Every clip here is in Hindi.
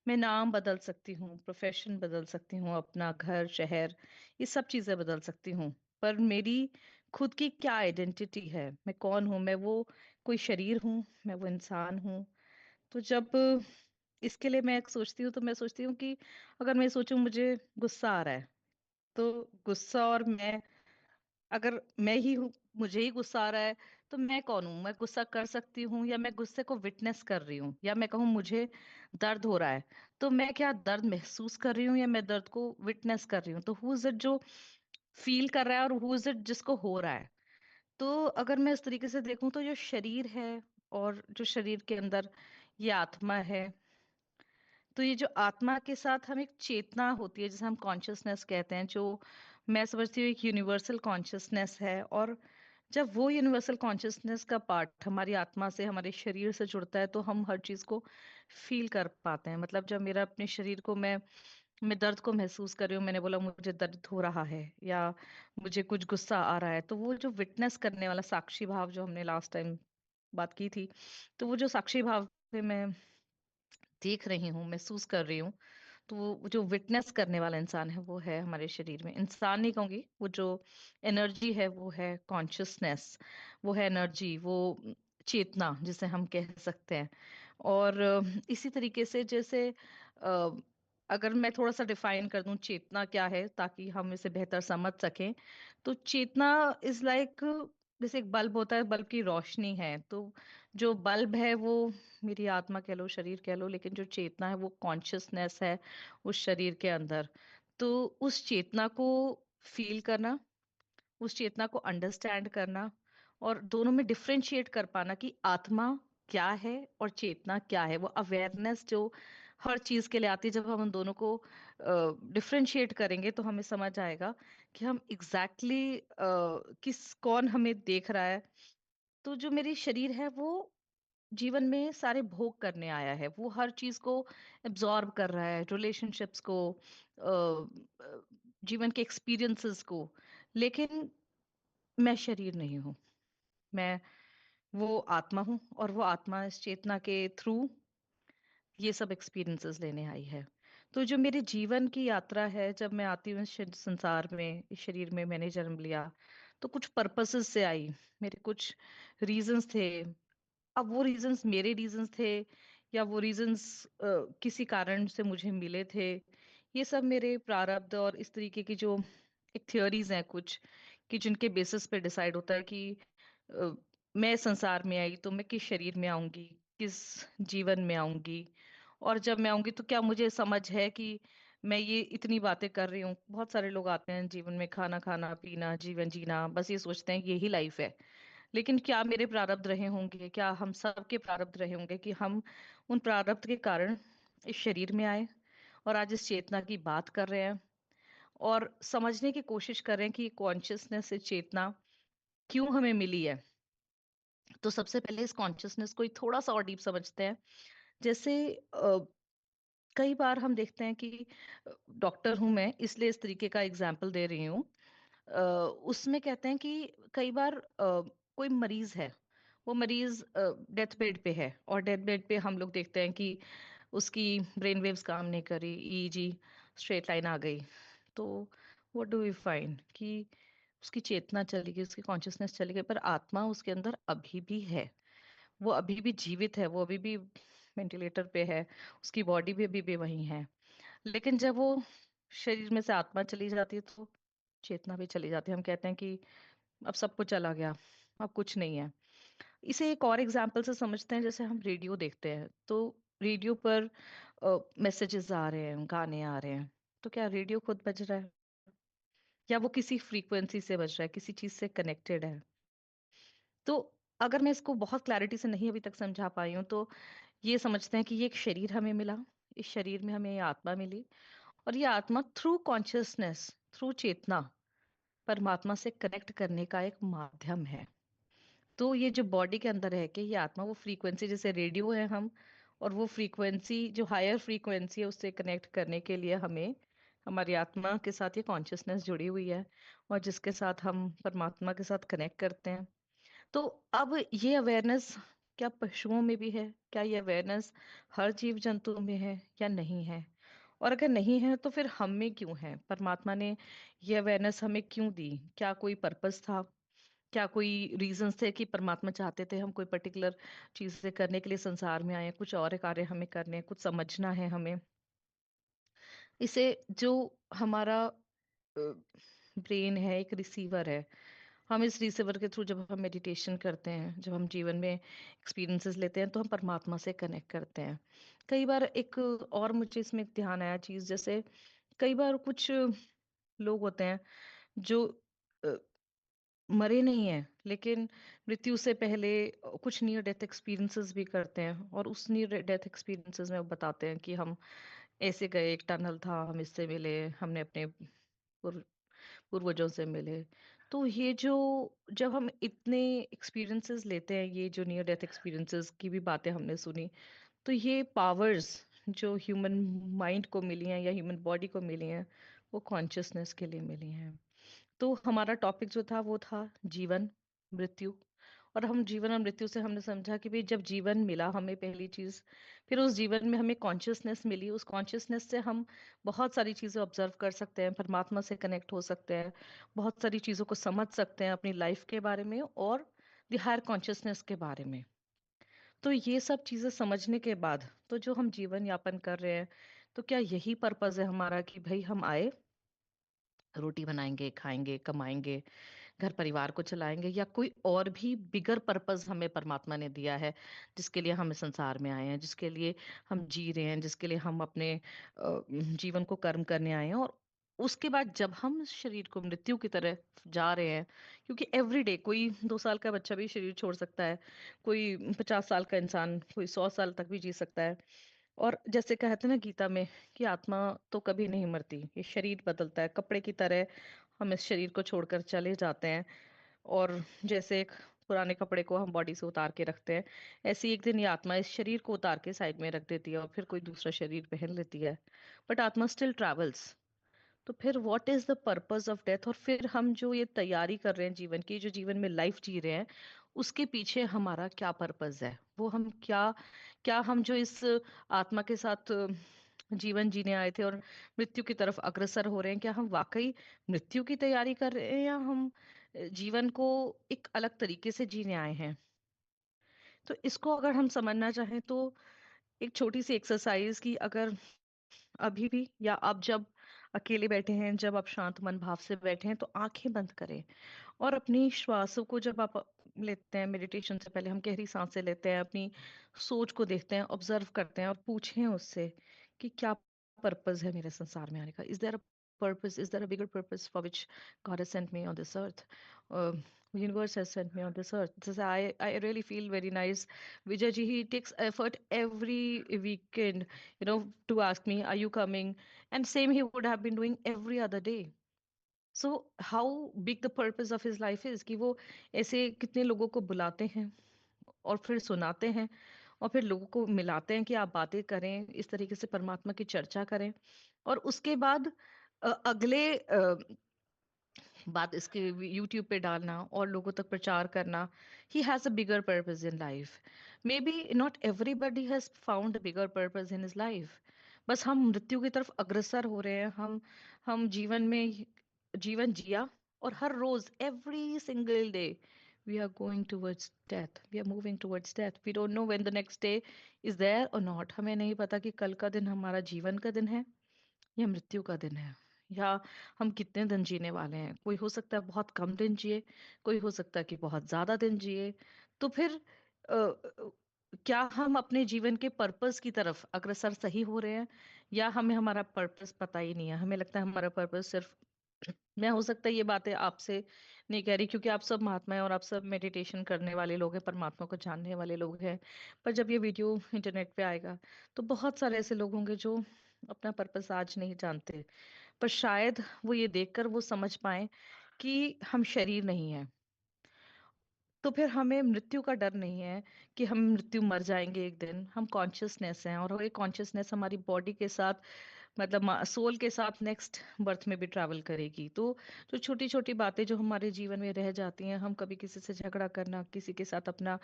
मैं नाम बदल सकती हूँ, प्रोफेशन बदल सकती हूँ, अपना घर, शहर, ये सब चीजें बदल सकती हूँ। पर मेरी खुद की क्या आइडेंटिटी है, मैं कौन हूँ, मैं वो कोई शरीर हूँ, मैं वो इंसान हूँ। तो जब इसके लिए मैं सोचती हूँ, तो मैं सोचती हूँ कि अगर मैं सोचूं मुझे गुस्सा आ रहा है, तो गुस्सा और मैं, अगर मैं ही हूँ, मुझे ही गुस्सा आ रहा है, तो मैं कौन हूँ? मैं गुस्सा कर सकती हूँ, या मैं गुस्से को विटनेस कर रही हूँ, या मैं कहूँ मुझे दर्द हो रहा है, तो मैं क्या दर्द महसूस कर रही हूँ या मैं दर्द को विटनेस कर रही हूँ? तो हु इज इट जो फील कर रहा है, और हु इज इट जिसको हो रहा है? तो अगर मैं इस तरीके से देखूं, तो जो शरीर है और जो शरीर के अंदर ये आत्मा है, तो ये जो आत्मा के साथ हम एक चेतना होती है, जिसे हम कॉन्शियसनेस कहते हैं, जो मैं समझती हूँ एक यूनिवर्सल कॉन्शियसनेस है। और जब वो यूनिवर्सल कॉन्शियसनेस का पार्ट हमारी आत्मा से, हमारे शरीर से जुड़ता है, तो हम हर चीज को फील कर पाते हैं। मतलब जब मेरा अपने शरीर को, मैं दर्द को महसूस कर रही हूँ, मैंने बोला मुझे दर्द हो रहा है, या मुझे कुछ गुस्सा आ रहा है, तो वो जो विटनेस करने वाला साक्षी भाव, जो हमने लास्ट टाइम बात की थी, तो वो जो साक्षी भाव पे मैं देख रही हूँ, महसूस कर रही हूँ, तो वो जो विटनेस करने वाला इंसान है, वो है हमारे शरीर में। इंसान नहीं कहूंगी, वो जो एनर्जी है, वो है कॉन्शियसनेस, वो है एनर्जी, वो चेतना जिसे हम कह सकते हैं। और इसी तरीके से, जैसे अ, अगर मैं थोड़ा सा डिफाइन कर दूं चेतना क्या है, ताकि हम इसे बेहतर समझ सकें, तो चेतना इज लाइक, जैसे एक बल्ब होता है, बल्ब की रोशनी है, तो जो बल्ब है वो मेरी आत्मा कह लो, शरीर कह लो, लेकिन जो चेतना है वो कॉन्शियसनेस है उस शरीर के अंदर। तो उस चेतना को फील करना, उस चेतना को अंडरस्टैंड करना, और दोनों में डिफरेंशिएट कर पाना कि आत्मा क्या है और चेतना क्या है, वो अवेयरनेस जो हर चीज के लिए आती है, जब हम उन दोनों को डिफरेंशिएट करेंगे, तो हमें समझ आएगा कि हम एग्जैक्टली किस कौन हमें देख रहा है। तो जो मेरी शरीर है, वो जीवन में सारे भोग करने आया है, वो हर चीज को एब्जॉर्ब कर रहा है, रिलेशनशिप्स को, जीवन के एक्सपीरियंसेस को। लेकिन मैं शरीर नहीं हूँ, मैं वो आत्मा हूँ, और वो आत्मा इस चेतना के थ्रू ये सब एक्सपीरियंसेस लेने आई है। तो जो मेरे जीवन की यात्रा है, जब मैं आती हूँ इस संसार में, इस शरीर में मैंने जन्म लिया, तो कुछ पर्पसेस से आई, मेरे कुछ रीजंस थे। अब वो रीजंस मेरे रीजंस थे, या वो रीजंस किसी कारण से मुझे मिले थे, ये सब मेरे प्रारब्ध और इस तरीके की जो एक थियोरीज हैं कुछ, कि जिनके बेसिस पे डिसाइड होता है कि अ, मैं संसार में आई तो मैं किस शरीर में आऊंगी, किस जीवन में आऊंगी, और जब मैं आऊंगी तो क्या मुझे समझ है कि मैं ये इतनी बातें कर रही हूँ। बहुत सारे लोग आते हैं जीवन में, खाना खाना, पीना, जीवन जीना, बस ये सोचते हैं कि यही लाइफ है। लेकिन क्या मेरे प्रारब्ध रहे होंगे, क्या हम सबके प्रारब्ध रहे होंगे, कि हम उन प्रारब्ध के कारण इस शरीर में आए, और आज इस चेतना की बात कर रहे हैं, और समझने की कोशिश कर रहे हैं कि कॉन्शियसनेस से चेतना क्यों हमें मिली है। तो सबसे पहले इस कॉन्शियसनेस को ही थोड़ा सा और डीप समझते हैं। जैसे कई बार हम देखते हैं कि डॉक्टर हूं मैं, इसलिए इस तरीके का एग्जाम्पल दे रही हूँ। अ, उसमें कहते हैं कि कई बार कोई मरीज है, वो मरीज डेथ बेड पे है, और डेथ बेड पे हम लोग देखते हैं कि उसकी ब्रेन वेव्स काम नहीं करी, ईईजी स्ट्रेट लाइन आ गई। तो व्हाट डू वी फाइंड कि उसकी चेतना चली गई, उसकी कॉन्शियसनेस चली गई, पर आत्मा उसके अंदर अभी भी है, वो अभी भी जीवित है, वो अभी भी वेंटिलेटर पे है, उसकी बॉडी भी अभी भी वही है। लेकिन जब वो शरीर में से आत्मा चली जाती है, तो चेतना भी चली जाती है। हम कहते हैं कि अब सब कुछ चला गया, अब कुछ नहीं है। इसे एक और एग्जाम्पल से समझते हैं। जैसे हम रेडियो देखते हैं, तो रेडियो पर मैसेजेस आ रहे हैं, गाने आ रहे हैं, तो क्या रेडियो खुद बज रहा है, या वो किसी फ्रीक्वेंसी से बज रहा है, किसी चीज से कनेक्टेड है? तो अगर मैं इसको बहुत क्लैरिटी से नहीं अभी तक समझा पाई हूँ, तो ये समझते हैं कि ये एक शरीर हमें मिला, इस शरीर में हमें ये आत्मा मिली, और ये आत्मा थ्रू कॉन्शियसनेस, थ्रू चेतना, परमात्मा से कनेक्ट करने का एक माध्यम है। तो ये जो बॉडी के अंदर है, कि ये आत्मा वो फ्रीक्वेंसी, जैसे रेडियो है हम, और वो फ्रीक्वेंसी जो हायर फ्रीक्वेंसी है, उससे कनेक्ट करने के लिए हमें, हमारी आत्मा के साथ ये कॉन्शियसनेस जुड़ी हुई है, और जिसके साथ हम परमात्मा के साथ कनेक्ट करते हैं। तो अब ये अवेयरनेस क्या पशुओं में भी है? क्या ये अवेयरनेस हर जीव जंतु में है या नहीं है? और अगर नहीं है तो फिर हम में क्यों है? परमात्मा ने ये अवेयरनेस हमें क्यों दी? क्या कोई पर्पस था? क्या कोई रीजंस थे कि परमात्मा चाहते थे हम कोई पर्टिकुलर चीजें करने के लिए संसार में आए हैं, कुछ और कार्य हमें करने हैं, कुछ समझना है हमें? इसे जो हमारा ब्रेन है एक रिसीवर है। हम इस रिसीवर के थ्रू जब हम मेडिटेशन करते हैं, जब हम जीवन में एक्सपीरियंसेस लेते हैं, तो हम परमात्मा से कनेक्ट करते हैं। कई बार एक और मुझे इसमें एक ध्यान आया चीज, जैसे कई बार कुछ लोग होते हैं जो अ, मरे नहीं हैं लेकिन मृत्यु से पहले कुछ नियर डेथ एक्सपीरियंसेस भी करते हैं, और उस नियर डेथ एक्सपीरियंसेस में वो बताते हैं कि हम ऐसे गए, एक टनल था, हम इससे मिले, हमने अपने पूर्वजों से मिले। तो ये जो जब हम इतने एक्सपीरियंसेस लेते हैं, ये जो नियर डेथ एक्सपीरियंसेस की भी बातें हमने सुनी, तो ये पावर्स जो ह्यूमन माइंड को मिली हैं या ह्यूमन बॉडी को मिली हैं, वो कॉन्शियसनेस के लिए मिली हैं। तो हमारा टॉपिक जो था वो था जीवन, मृत्यु। और हम जीवन और मृत्यु से हमने समझा कि भाई जब जीवन मिला हमें पहली चीज, फिर उस जीवन में हमें कॉन्शियसनेस मिली, उस कॉन्शियसनेस से हम बहुत सारी चीजें ऑब्जर्व कर सकते हैं, परमात्मा से कनेक्ट हो सकते हैं, बहुत सारी चीजों को समझ सकते हैं अपनी लाइफ के बारे में और द हायर कॉन्शियसनेस के बारे में। तो ये सब चीजें समझने के बाद तो जो हम जीवन यापन कर रहे हैं, तो क्या यही पर्पस है हमारा कि भाई हम आए, रोटी बनाएंगे, खाएंगे, कमाएंगे, घर परिवार को चलाएंगे, या कोई और भी बिगर पर्पस हमें परमात्मा ने दिया है जिसके लिए हम इस संसार में आए हैं, जिसके लिए हम जी रहे हैं, जिसके लिए हम अपने जीवन को कर्म करने आए हैं? और उसके बाद जब हम इस शरीर को मृत्यु की तरह जा रहे हैं, क्योंकि एवरी डे कोई 2 साल का बच्चा भी शरीर छोड़ सकता है, कोई 50 साल का इंसान, कोई 100 साल तक भी जी सकता है। और जैसे कहते हैं ना गीता में कि आत्मा तो कभी नहीं मरती, ये शरीर बदलता है, कपड़े की तरह हम इस शरीर को छोड़कर चले जाते हैं। और जैसे एक पुराने कपड़े को हम बॉडी से उतार के रखते हैं, ऐसे ही एक दिन ये आत्मा इस शरीर को उतार के साइड में रख देती है और फिर कोई दूसरा शरीर पहन लेती है। बट आत्मा स्टिल ट्रैवल्स। तो फिर what is the purpose of death? और फिर हम जो ये तैयारी कर रहे हैं जीवन की, जो जीवन में लाइफ जी रहे हैं, उसके पीछे हमारा क्या पर्पस है? वो हम क्या, क्या हम जो इस आत्मा के साथ जीवन जीने आए थे और मृत्यु की तरफ अग्रसर हो रहे हैं, क्या हम वाकई मृत्यु की तैयारी कर रहे हैं, या हम जीवन को एक अलग तरीके से जीने आए हैं? तो इसको अगर हम समझना चाहें तो एक छोटी सी एक्सरसाइज की, अगर अभी भी या अब जब अकेले बैठे हैं, जब आप शांत मन भाव से बैठे हैं, तो आंखें बंद करें और अपनी श्वासों को, जब आप लेते हैं मेडिटेशन से पहले हम गहरी सांसें लेते हैं, अपनी सोच को देखते हैं, ऑब्जर्व करते हैं और पूछें उससे कि क्या पर्पस है मेरे संसार में आने का? Is there a purpose? Is there a bigger purpose for which God has sent me on this earth? Universe has sent me on this earth. This is, I really feel very nice. Vijay ji, he takes effort every weekend, to ask me, are you coming? And same he would have been doing every other day. So how big the purpose of his life is, कि वो ऐसे कितने लोगों को बुलाते हैं और फिर सुनाते हैं और फिर लोगों को मिलाते हैं कि आप बातें करें, इस तरीके से परमात्मा की चर्चा करें। और उसके बाद अगले बात इसके यूट्यूब पे डालना और लोगों तक प्रचार करना। He has a bigger purpose in life. May be not everybody has found a bigger purpose in his life. बस हम मृत्यु की तरफ अग्रसर हो रहे हैं। हम जीवन में जीवन जिया, और हर रोज every single day we are going towards death, we are moving towards death. We don't know when the next day is there or not. हमें नहीं पता कि कल का दिन हमारा जीवन का दिन है या मृत्यु का दिन है, या हम कितने दिन जीने वाले हैं। कोई हो सकता है बहुत कम दिन जिए, कोई हो सकता है कि बहुत ज्यादा दिन जिए। तो फिर क्या हम अपने जीवन के पर्पस की तरफ अग्रसर सही हो रहे हैं, या हमें हमारा पर्पस पता ही नहीं है? हमें लगता है हमारा पर्पस सिर्फ मैं, हो सकता है ये बातें आपसे नहीं कह रही क्योंकि आप सब महात्मा हैं और आप सब मेडिटेशन करने वाले लोग हैं, परमात्मा को जानने वाले लोग हैं। पर जब ये वीडियो इंटरनेट पे आएगा तो बहुत सारे ऐसे लोग होंगे जो अपना पर्पस आज नहीं जानते, पर शायद वो ये देखकर वो समझ पाए कि हम शरीर नहीं है। तो फिर हमें मृत्यु का डर नहीं है कि हम मृत्यु मर जाएंगे एक दिन। हम कॉन्शियसनेस हैं और ये कॉन्शियसनेस हमारी बॉडी के साथ मतलब सोल के साथ नेक्स्ट बर्थ में भी ट्रैवल करेगी। तो जो छोटी छोटी बातें जो हमारे जीवन में रह जाती हैं, हम कभी किसी से झगड़ा करना, किसी के साथ अपना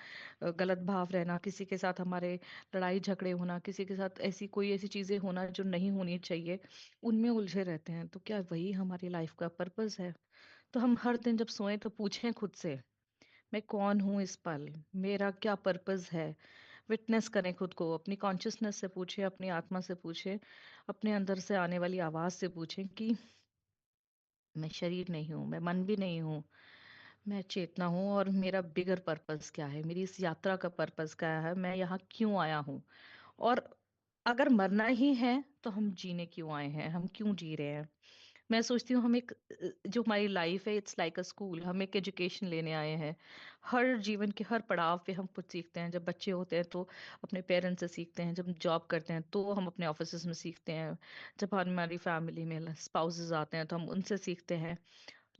गलत भाव रहना, किसी के साथ हमारे लड़ाई झगड़े होना, किसी के साथ ऐसी चीजें होना जो नहीं होनी चाहिए, उनमें उलझे रहते हैं। तो क्या वही हमारी लाइफ का पर्पस है? तो हम हर दिन जब सोएं तो पूछें खुद से, मैं कौन हूँ इस पल, मेरा क्या पर्पस है। विटनेस करें खुद को, अपनी कॉन्शियसनेस से पूछें, अपनी आत्मा से पूछें, अपने अंदर से आने वाली आवाज से पूछें कि मैं शरीर नहीं हूँ, मैं मन भी नहीं हूँ, मैं चेतना हूँ, और मेरा बिगर पर्पस क्या है, मेरी इस यात्रा का पर्पस क्या है, मैं यहाँ क्यों आया हूँ। और अगर मरना ही है तो हम जीने क्यों आए हैं, हम क्यों जी रहे हैं। मैं सोचती हूँ हम एक जो हमारी लाइफ है, इट्स लाइक अ स्कूल, हम एक एजुकेशन लेने आए हैं। हर जीवन के हर पड़ाव पे हम कुछ सीखते हैं। जब बच्चे होते हैं तो अपने पेरेंट्स से सीखते हैं, जब हम जॉब करते हैं तो हम अपने ऑफिस में सीखते हैं, जब हमारी फैमिली में स्पाउसेस आते हैं तो हम उनसे सीखते हैं।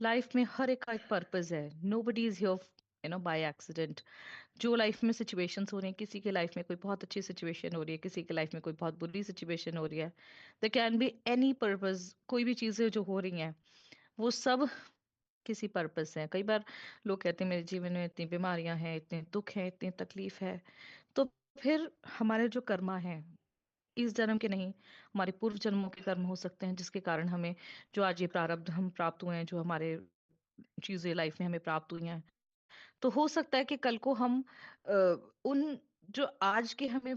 लाइफ में हर एक का एक पर्पस है। Nobody is here by accident. जो लाइफ में सिचुएशंस हो रही हैं, किसी के लाइफ में कोई बहुत अच्छी सिचुएशन हो रही है, किसी के लाइफ में कोई बहुत बुरी सिचुएशन हो रही है, there can be any purpose. कोई भी चीजें जो हो रही हैं वो सब किसी पर्पस है। कई बार लोग कहते हैं मेरे जीवन में इतनी बीमारियां हैं, इतने दुख हैं, इतनी तकलीफ है। तो फिर हमारे जो कर्मा है, इस जन्म के नहीं, हमारे पूर्व जन्मों के कर्म हो सकते हैं जिसके कारण हमें जो आज ये प्रारब्ध हम प्राप्त हुए हैं, जो हमारे चीजें लाइफ में हमें प्राप्त हुई हैं। तो हो सकता है कि कल को हम अ, उन जो आज के हमें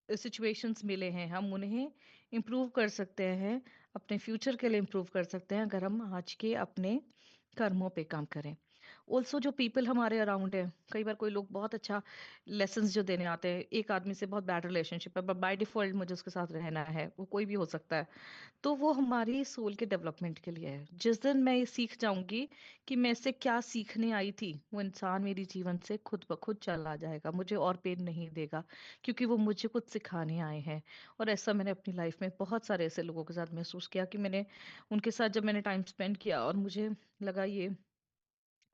सिचुएशंस मिले हैं, हम उन्हें इम्प्रूव कर सकते हैं, अपने फ्यूचर के लिए इम्प्रूव कर सकते हैं, अगर हम आज के अपने कर्मों पे काम करें। ऑल्सो जो पीपल हमारे अराउंड है, कई बार कोई लोग बहुत अच्छा लेसन्स जो देने आते हैं, एक आदमी से बहुत बैड रिलेशनशिप है, बाय डिफॉल्ट मुझे उसके साथ रहना है, वो कोई भी हो सकता है। तो वो हमारी सोल के डेवलपमेंट के लिए है। जिस दिन मैं ये सीख जाऊंगी कि मैं इससे क्या सीखने आई थी, वो इंसान मेरी जीवन से खुद ब खुद चला जाएगा, मुझे और पेन नहीं देगा, क्योंकि वो मुझे कुछ सिखाने आए हैं। और ऐसा मैंने अपनी लाइफ में बहुत सारे ऐसे लोगों के साथ महसूस किया कि मैंने उनके साथ जब मैंने टाइम स्पेंड किया और मुझे लगा ये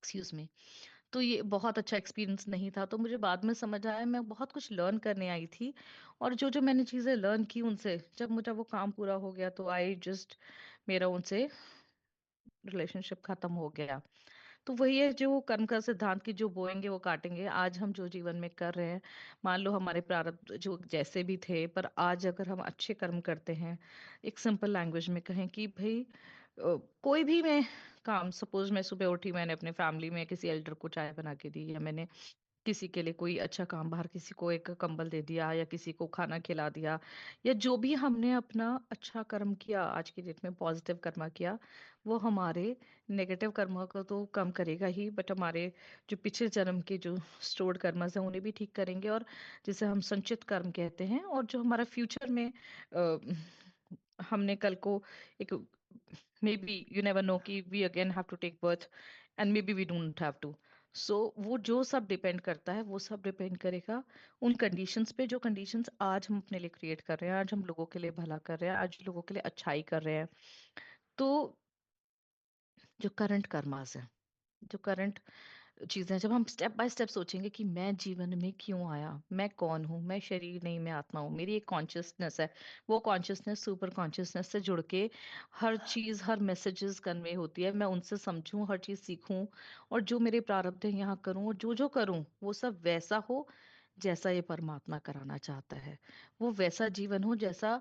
एक्सक्यूज मी, तो ये बहुत अच्छा एक्सपीरियंस नहीं था। तो मुझे बाद में समझ आया मैं बहुत कुछ लर्न करने आई थी। और जो जो मैंने चीजें लर्न की उनसे, जब मुझे वो काम पूरा हो गया तो आई जस्ट, मेरा उनसे रिलेशनशिप खत्म हो गया। तो वही है, जो कर्म का सिद्धांत की जो बोएंगे वो काटेंगे। आज हम जो जीवन में कर रहे हैं, मान लो हमारे प्रारब्ध जो जैसे भी थे, पर आज अगर हम अच्छे कर्म करते हैं, एक सिंपल लैंग्वेज में कहें कि भाई कोई भी मैं काम, सपोज मैं सुबह उठी, मैंने अपने फैमिली में किसी एल्डर को चाय बना के दी, या मैंने किसी के लिए कोई अच्छा काम, बाहर किसी को एक कंबल दे दिया, या किसी को खाना खिला दिया, या जो भी हमने अपना अच्छा कर्म किया, आज की डेट में पॉजिटिव कर्मा किया, वो हमारे नेगेटिव कर्मा को तो कम करेगा ही, बट हमारे जो पिछले जन्म के जो स्टोर्ड कर्मस हैं उन्हें भी ठीक करेंगे। और जिसे हम संचित कर्म कहते हैं, और जो हमारा फ्यूचर में हमने कल को एक, maybe you never know कि we again have to take birth, and maybe we don't have to. So वो जो सब डिपेंड करता है, वो सब डिपेंड करेगा उन कंडीशंस पे, जो कंडीशंस आज हम अपने लिए क्रिएट कर रहे हैं, आज हम लोगों के लिए भला कर रहे हैं, आज लोगों के लिए अच्छाई कर रहे हैं। तो जो करंट कर्मास है, जो करंट चीजें, जब हम स्टेप बाय स्टेप सोचेंगे कि मैं जीवन में क्यों आया, मैं कौन हूँ, मैं शरीर नहीं, मैं आत्मा हूँ, मेरी एक कॉन्शियसनेस है, वो कॉन्शियसनेस सुपर कॉन्शियसनेस से जुड़ के हर चीज, हर मैसेजेस कन्वे होती है, मैं उनसे समझूं, हर चीज सीखूं, और जो मेरे प्रारब्ध है यहाँ करूं, और जो जो करूं वो सब वैसा हो जैसा ये परमात्मा कराना चाहता है। वो वैसा जीवन हो जैसा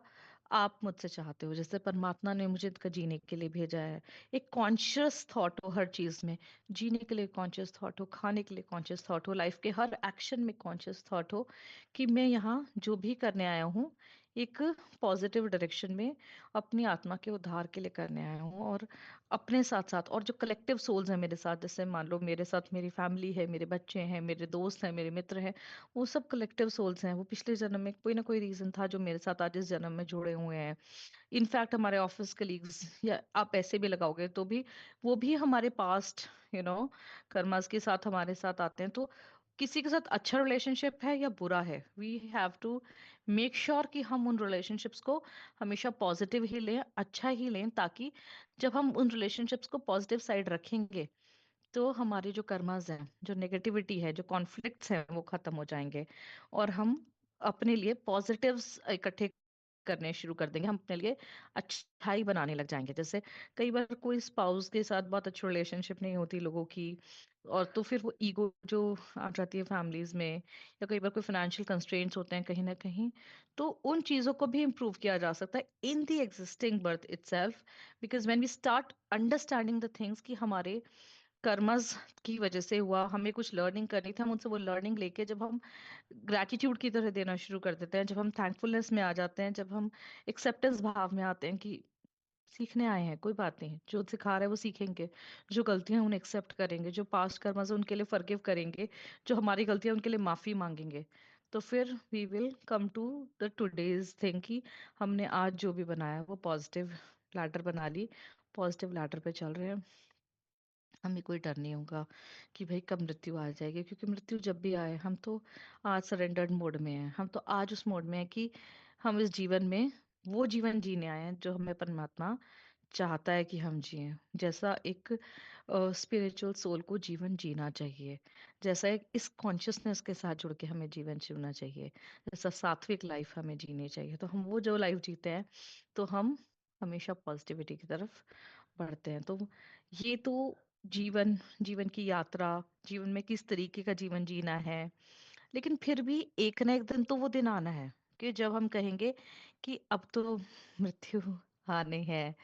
आप मुझसे चाहते हो, जैसे परमात्मा ने मुझे जीने के लिए भेजा है। एक कॉन्शियस थॉट हो हर चीज में, जीने के लिए कॉन्शियस थॉट हो, खाने के लिए कॉन्शियस थॉट हो, लाइफ के हर एक्शन में कॉन्शियस थॉट हो कि मैं यहाँ जो भी करने आया हूँ, एक पॉजिटिव डायरेक्शन में अपनी आत्मा के उद्धार के लिए करने आया हूँ। और अपने साथ साथ और जो कलेक्टिव सोल्स हैं मेरे साथ, जैसे मान लो मेरे साथ मेरी फैमिली है, मेरे बच्चे हैं, मेरे दोस्त हैं, मेरे मित्र हैं, वो सब कलेक्टिव सोल्स हैं। वो पिछले जन्म में कोई ना कोई रीजन था जो मेरे साथ आज इस जन्म में जुड़े हुए हैं। इनफैक्ट हमारे ऑफिस कलीग्स, या आप ऐसे भी लगाओगे तो भी, वो भी हमारे पास्ट कर्मास के साथ हमारे साथ आते हैं। तो किसी के साथ अच्छा रिलेशनशिप है या बुरा है, we have to make sure कि हम उन रिलेशनशिप्स को हमेशा पॉजिटिव ही लें, अच्छा ही लें, ताकि जब हम उन रिलेशनशिप्स को पॉजिटिव साइड रखेंगे तो हमारे जो कर्मास हैं, जो नेगेटिविटी है, जो कॉन्फ्लिक्ट्स हैं, वो खत्म हो जाएंगे, और हम अपने लिए पॉजिटिव्स इकट्ठे करने शुरू कर देंगे, हम अपने लिए अच्छाई बनाने लग जाएंगे। जैसे कई बार कोई स्पाउस के साथ बहुत अच्छी रिलेशनशिप नहीं होती लोगों की, और तो फिर वो ईगो जो आ जाती है फैमिलीज में, या कई बार कोई फाइनेंशियल कंस्ट्रेंट्स होते हैं कहीं ना कहीं, तो उन चीजों को भी इम्प्रूव किया जा सकता है in the existing birth itself. Because when we start understanding the things कि हमारे कर्मस की वजह से हुआ, हमें कुछ लर्निंग करनी थी, हम उनसे वो लर्निंग लेके जब हम ग्रैटिट्यूड की तरह देना शुरू कर देते हैं, जब हम थैंकफुलनेस में आ जाते हैं, जब हम एक्सेप्टेंस भाव में आते हैं कि सीखने आए हैं, कोई बात नहीं, जो सिखा रहा है वो सीखेंगे, जो गलतियां हैं उन्हें एक्सेप्ट करेंगे, जो पास्ट कर्मस है उनके लिए फॉरगिव करेंगे, जो हमारी गलतियां हैं, उनके लिए माफी मांगेंगे, तो फिर we will come to the today's thing कि हमने आज जो भी बनाया वो पॉजिटिव लैडर बना ली, पॉजिटिव लैडर पे चल रहे हैं, हमें कोई डर नहीं होगा कि भाई कब मृत्यु आ जाएगी, क्योंकि मृत्यु जब भी आए हम तो आज सरेंडर्ड मोड में हैं, हम तो आज उस मोड में है कि हम इस जीवन में वो जीवन जीने आए हैं जो हमें परमात्मा चाहता है कि हम जिएं, जैसा एक स्पिरिचुअल सोल को जीवन जीना चाहिए, जैसा एक इस कॉन्शियसनेस के साथ जुड़ के हमें जीवन जीना चाहिए, जैसा सात्विक लाइफ हमें जीनी चाहिए, तो हम वो जो लाइफ जीते हैं तो हम हमेशा पॉजिटिविटी की तरफ बढ़ते हैं। तो ये तो जीवन जीवन की यात्रा, जीवन में किस तरीके का जीवन जीना है, लेकिन फिर भी एक ना एक दिन तो वो दिन आना है कि जब हम कहेंगे कि अब तो मृत्यु आनी है।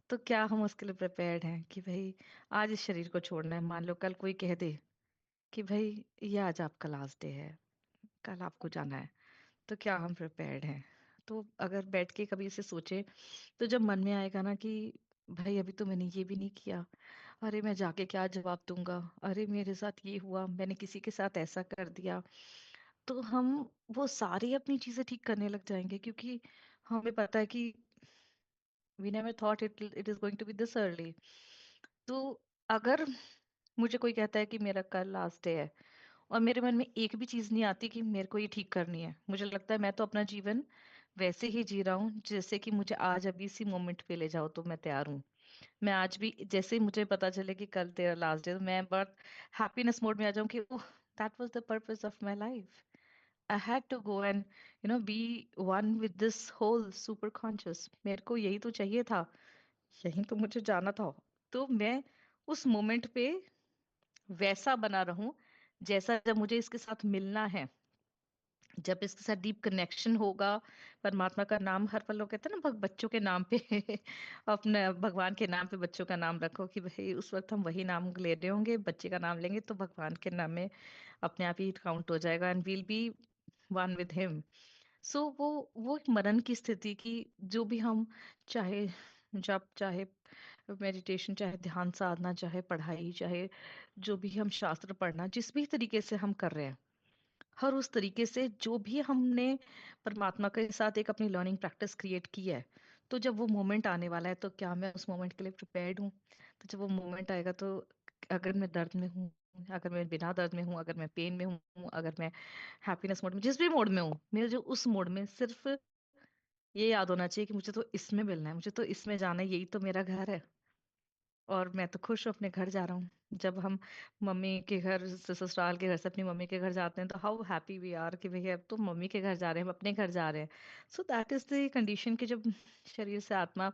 तो क्या हम उसके लिए प्रिपेयर्ड हैं कि भाई आज इस शरीर को छोड़ना है, मान लो कल कोई कह दे कि भाई ये आज आपका लास्ट डे है, कल आपको जाना है, तो क्या हम प्रिपेयर्ड हैं? तो अगर बैठ के कभी इसे सोचे, तो जब मन में आएगा ना कि भाई अभी तो मैंने ये भी नहीं किया, अरे मैं जाके क्या जवाब दूंगा, अरे मेरे साथ ये हुआ, मैंने किसी के साथ ऐसा कर दिया, तो हम वो सारी अपनी चीजें ठीक करने लग जाएंगे, क्योंकि हमें पता है कि we never thought it is going to be this early. तो अगर मुझे कोई कहता है कि मेरा कल लास्ट डे है, और मेरे मन में एक भी चीज नहीं आती कि मेरे को ये ठीक करनी है, मुझे लगता है मैं तो अपना जीवन वैसे ही जी रहा हूँ जैसे कि मुझे आज अभी इसी मोमेंट पे ले जाओ तो मैं तैयार हूँ। मैं आज भी जैसे ही मुझे पता चले कि कल तेरा लास्ट डे, मैं बहुत हैप्पीनेस मोड में आ जाऊं कि oh, that was the purpose of my life, I had to go and be one with this whole super conscious, मेरे को यही तो चाहिए था, यही तो मुझे जाना था। तो मैं उस मोमेंट पे वैसा बना रहूं जैसा जब मुझे इसके साथ मिलना है, जब इसके साथ डीप कनेक्शन होगा। परमात्मा का नाम हर पल, लोग कहते हैं ना बच्चों के नाम पे अपने भगवान के नाम पे बच्चों का नाम रखो, कि भाई उस वक्त हम वही नाम ले रहे होंगे, बच्चे का नाम लेंगे तो भगवान के नाम में अपने आप ही काउंट हो जाएगा, and we'll be one with him. So वो एक मनन की स्थिति की, जो भी हम चाहे जब चाहे मेडिटेशन, चाहे ध्यान साधना, चाहे पढ़ाई, चाहे जो भी हम शास्त्र पढ़ना, जिस भी तरीके से हम कर रहे हैं, हर उस तरीके से जो भी हमने परमात्मा के साथ एक अपनी लर्निंग प्रैक्टिस क्रिएट की है, तो जब वो मोमेंट आने वाला है तो क्या मैं उस मोमेंट के लिए प्रिपेयर्ड हूँ? तो जब वो मोमेंट आएगा तो अगर मैं दर्द में हूँ, अगर मैं बिना दर्द में हूँ, अगर मैं पेन में हूँ, अगर मैं हैप्पीनेस मोड में, जिस भी मोड में हूँ, मेरे जो उस मोड में सिर्फ ये याद होना चाहिए कि मुझे तो इसमें मिलना है, मुझे तो इसमें जाना है, यही तो मेरा घर है, और मैं तो खुश हूँ अपने घर जा रहा हूँ। जब हम मम्मी के घर से, ससुराल के घर से अपनी मम्मी के घर जाते हैं, तो हाउ हैप्पी वी आर कि भैया अब तो मम्मी के घर जा रहे हैं, हम अपने घर जा रहे हैं। So that is the condition कि जब शरीर से आत्मा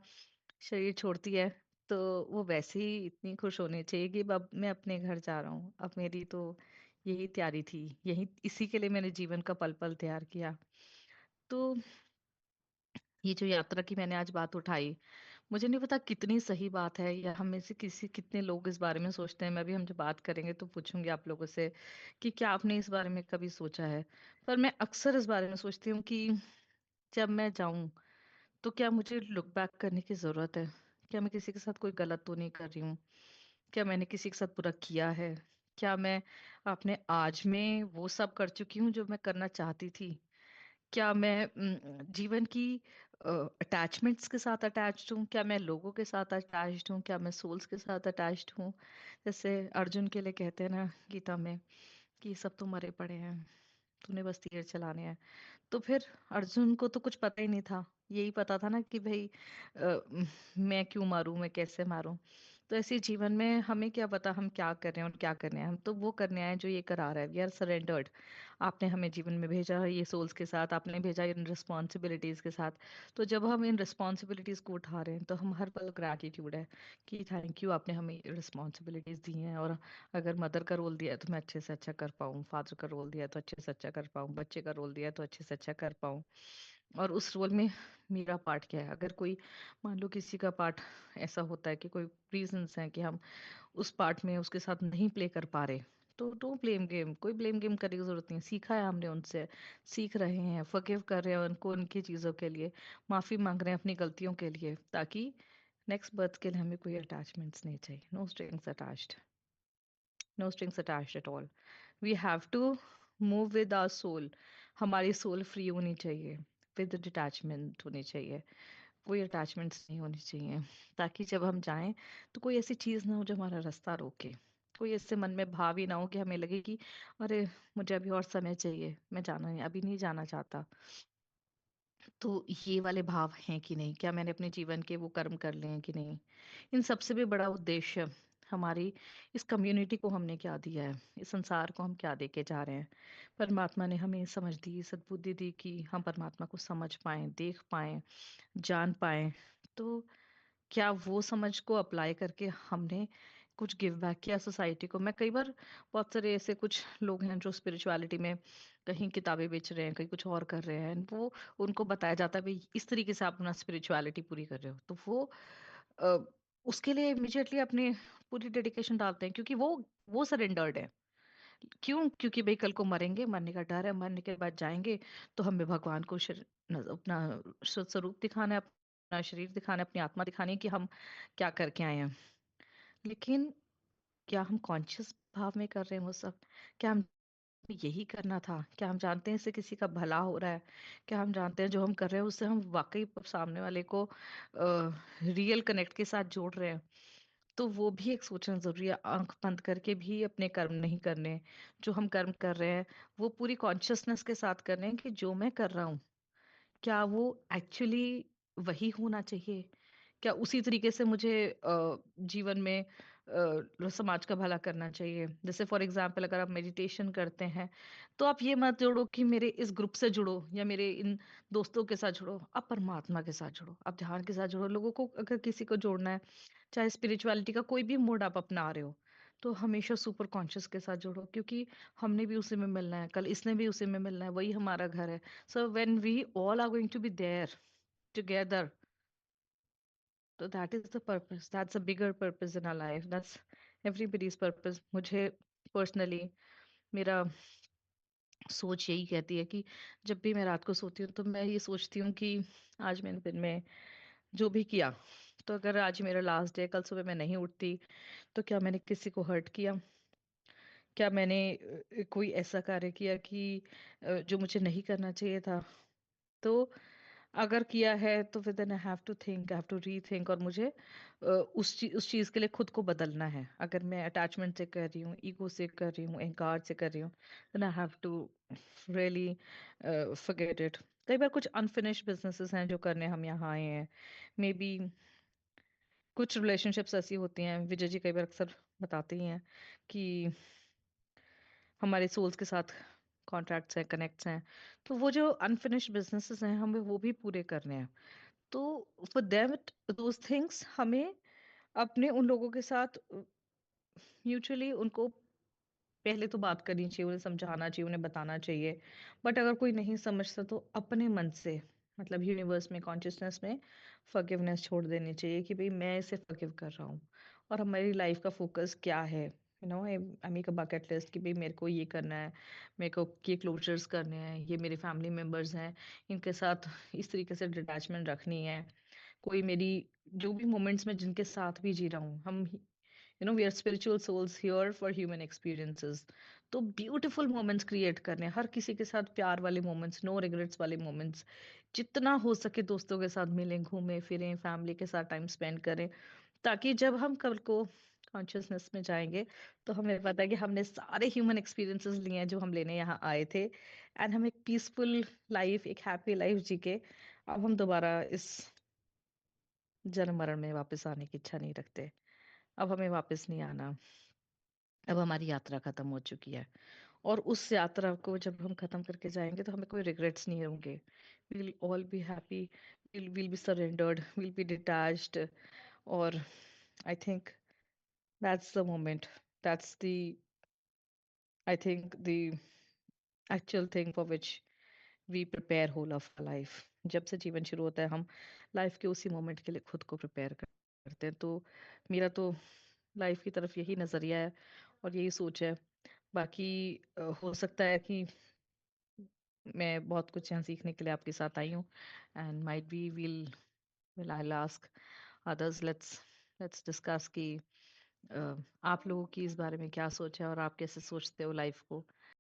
शरीर छोड़ती है, तो वो वैसे ही इतनी खुश होनी चाहिए कि अब मैं अपने घर जा रहा हूँ, अब मेरी तो यही तैयारी थी, यही इसी के लिए मैंने जीवन का पल पल तैयार किया। तो ये जो यात्रा की मैंने आज बात उठाई, मुझे नहीं पता कितनी सही बात है, या हम में से किसी कितने लोग इस बारे में सोचते हैं। मैं भी, हम जब बात करेंगे तो पूछूंगी आप लोगों से कि क्या आपने इस बारे में कभी सोचा है। पर मैं अक्सर इस बारे में सोचती हूँ कि जब मैं जाऊं तो क्या मुझे लुक बैक करने की जरूरत है? क्या मैं किसी के साथ कोई गलत तो नहीं कर रही हूँ? क्या मैंने किसी के साथ बुरा किया है? क्या मैं अपने आज में वो सब कर चुकी हूँ जो मैं करना चाहती थी? क्या मैं जीवन की अटैचमेंट्स के साथ अटैच्ड हूँ? क्या मैं लोगों के साथ अटैच्ड हूँ? क्या मैं सोल्स के साथ अटैच्ड हूँ? जैसे अर्जुन के लिए कहते हैं ना गीता में कि सब तो मरे पड़े हैं, तूने बस तीर चलाने हैं। तो फिर अर्जुन को तो कुछ पता ही नहीं था, यही पता था ना कि भाई मैं क्यों मारूं, मैं कैसे मारूं। तो ऐसे जीवन में हमें क्या पता हम क्या कर रहे हैं और क्या करने हैं, हम तो वो करने आए हैं जो ये करा रहा है, वी आर सरेंडर्ड। आपने हमें जीवन में भेजा ये सोल्स के साथ, आपने भेजा इन रिस्पॉन्सिबिलिटीज़ के साथ। तो जब हम इन रिस्पॉन्सिबिलिटीज़ को उठा रहे हैं तो हम हर पल ग्रैटिट्यूड है कि थैंक यू, आपने हमें रिस्पॉन्सिबिलिटीज़ दी हैं। और अगर मदर का रोल दिया है तो मैं अच्छे से अच्छा कर पाऊँ, फादर का रोल दिया है तो अच्छे से अच्छा कर पाऊँ, बच्चे का रोल दिया है तो अच्छे से अच्छा कर पाऊँ। और उस रोल में मेरा पार्ट क्या है? अगर कोई, मान लो किसी का पार्ट ऐसा होता है कि कोई रीजंस हैं कि हम उस पार्ट में उसके साथ नहीं प्ले कर पा रहे, तो डोंट ब्लेम गेम। कोई ब्लेम गेम करने की जरूरत नहीं है। सीखा है हमने उनसे, सीख रहे हैं, फॉरगिव कर रहे हैं उनको, उनकी चीज़ों के लिए माफ़ी मांग रहे हैं अपनी गलतियों के लिए, ताकि नेक्स्ट बर्थ के लिए हमें कोई अटैचमेंट्स नहीं चाहिए। No strings attached, no strings attached at all. We have to move with our soul. हमारी सोल फ्री होनी चाहिए, विद डिटैचमेंट होनी चाहिए, कोई अटैचमेंट्स नहीं होनी चाहिए, ताकि जब हम जाएं तो कोई ऐसी चीज़ ना हो जो हमारा रास्ता रोके। कोई ऐसे मन में भाव ही ना हो कि हमें लगे कि अरे मुझे अभी और समय चाहिए, मैं जाना नहीं, अभी नहीं जाना चाहता। तो ये वाले भाव हैं कि नहीं, क्या मैंने अपने जीवन के वो कर्म कर लिए हैं कि नहीं। इन सबसे भी बड़ा उद्देश्य हमारी इस कम्युनिटी को हमने क्या दिया है, इस संसार को हम क्या दे के जा रहे हैं। परमात्मा ने हमें समझ दी, सद्बुद्धि दी कि हम परमात्मा को समझ पाएं, देख पाएं, जान पाएं। तो क्या वो समझ को अप्लाई करके हमने कुछ गिव बैक किया सोसाइटी को। मैं कई बार, बहुत सारे ऐसे कुछ लोग हैं जो स्पिरिचुअलिटी में कहीं किताबें बेच रहे हैं, कहीं कुछ और कर रहे हैं, वो उनको बताया जाता है भाई इस तरीके से आप अपना स्पिरिचुअलिटी पूरी कर रहे हो, तो वो अ, उसके लिए इमिडिएटली अपने पूरी डेडिकेशन डालते हैं, क्योंकि वो सरेंडर्ड है। क्यों? क्योंकि भाई कल को मरेंगे, मरने का डर है, मरने के बाद जाएंगे तो हमें भगवान को अपना शुद्ध स्वरूप दिखाना है, अपना शरीर दिखाना है, अपनी आत्मा दिखानी है कि हम क्या करके आए हैं। लेकिन क्या हम कॉन्शियस भाव में कर रहे हैं वो सब? क्या हम यही करना था? क्या हम जानते हैं इससे किसी का भला हो रहा है? क्या हम जानते हैं जो हम कर रहे हैं उससे हम वाकई सामने वाले को रियल कनेक्ट के साथ जोड़ रहे हैं? तो वो भी एक सोचना जरूरी है। आंख बंद करके भी अपने कर्म नहीं करने। जो हम कर्म कर रहे हैं वो पूरी कॉन्शियसनेस के साथ कर रहे हैं कि जो मैं कर रहा हूँ, क्या वो एक्चुअली वही होना चाहिए? क्या उसी तरीके से मुझे जीवन में समाज का भला करना चाहिए? जैसे फॉर एग्जांपल अगर आप मेडिटेशन करते हैं तो आप ये मत जोड़ो कि मेरे इस ग्रुप से जुड़ो या मेरे इन दोस्तों के साथ जुड़ो, आप परमात्मा के साथ जुड़ो, आप ध्यान के साथ जुड़ो। लोगों को अगर किसी को जोड़ना है, चाहे स्पिरिचुअलिटी का कोई भी मोड आप अपना रहे हो, तो हमेशा सुपर कॉन्शियस के साथ जुड़ो, क्योंकि हमने भी उसी में मिलना है, कल इसने भी उसी में मिलना है, वही हमारा घर है। So when we all are going to be there together, so that is the purpose. That's a bigger purpose in our life. That's everybody's purpose. मुझे personally मेरा सोच यही कहती है कि जब भी मैं रात को सोती हूँ तो मैं ये सोचती हूँ कि आज मैंने दिन में जो भी किया, तो अगर आज मेरा लास्ट डे, कल सुबह मैं नहीं उठती तो क्या मैंने किसी को हर्ट किया? क्या मैंने कोई ऐसा कार्य किया कि जो मुझे नहीं करना चाहिए था? तो अगर किया है तो फिर then I have to think, I have to rethink, और मुझे उस चीज के लिए खुद को बदलना है। अगर मैं अटैचमेंट से कर रही हूँ, ईगो से कर रही हूँ, अहंकार से कर रही हूँ, then I have to really forget it. कई बार कुछ अनफिनिश्ड बिजनेसेस हैं जो करने हम यहाँ आए हैं। मे बी कुछ रिलेशनशिप्स ऐसी होती हैं, विजय जी कई बार अक्सर बताते ही हैं कि हमारे सोल्स के साथ कॉन्ट्रैक्ट्स हैं, कनेक्ट्स हैं, तो वो जो अनफिनिश्ड बिजनेसेस हैं हमें वो भी पूरे करने हैं। तो फॉर दैट दोज थिंग्स हमें अपने उन लोगों के साथ म्यूचुअली उनको पहले तो बात करनी चाहिए, उन्हें समझाना चाहिए, उन्हें बताना चाहिए। बट अगर कोई नहीं समझता तो अपने मन से, मतलब यूनिवर्स में, कॉन्शियसनेस में फॉरगिवनेस छोड़ देनी चाहिए कि भाई मैं इसे फॉरगिव कर रहा हूँ। और हमारी लाइफ का फोकस क्या है? I make a bucket list कि भाई मेरे को ये करना है, मेरे को ये क्लोजर्स करने हैं, ये मेरे फैमिली मेम्बर्स हैं, इनके साथ इस तरीके से डिटैचमेंट रखनी है। कोई मेरी जो भी मोमेंट्स में जिनके साथ भी जी रहा हूँ, हम we are spiritual souls here for human experiences. तो ब्यूटीफुल मोमेंट्स क्रिएट करने हैं, हर किसी के साथ प्यार वाले मोमेंट्स, नो रिग्रेट्स वाले मोमेंट्स। जितना हो सके दोस्तों के साथ मिलें, घूमें फिरें, फैमिली के साथ टाइम स्पेंड करें, ताकि जब हम कल को कॉन्शियसनेस में जाएंगे तो हमें पता है कि हमने सारे ह्यूमन एक्सपीरियंसेस लिए हैं जो हम लेने यहाँ आए थे, एंड हम एक पीसफुल लाइफ, एक हैप्पी लाइफ जी के अब हम दोबारा इस जन्म मरण में वापस आने की इच्छा नहीं रखते। अब हमें वापस नहीं आना, अब हमारी यात्रा खत्म हो चुकी है। और उस यात्रा को जब हम खत्म करके जाएंगे तो हमें कोई रिग्रेट्स नहीं होंगे. We'll all be happy. We'll be surrendered. We'll be detached. Or I think that's the moment. That's the, I think, the actual thing for which we prepare whole of our life. जब से जीवन शुरू होता है हम लाइफ के उसी मोमेंट के लिए खुद को प्रिपेयर करते हैं. तो मेरा तो लाइफ की तरफ यही नजरिया है और यही सोच है. बाकी हो सकता है कि मैं बहुत कुछ यहाँ सीखने के लिए आपके साथ आई हूँ. And might be will I ask others. Let's discuss कि आप लोगों की इस बारे में क्या सोच है और आप कैसे सोचते हो लाइफ को.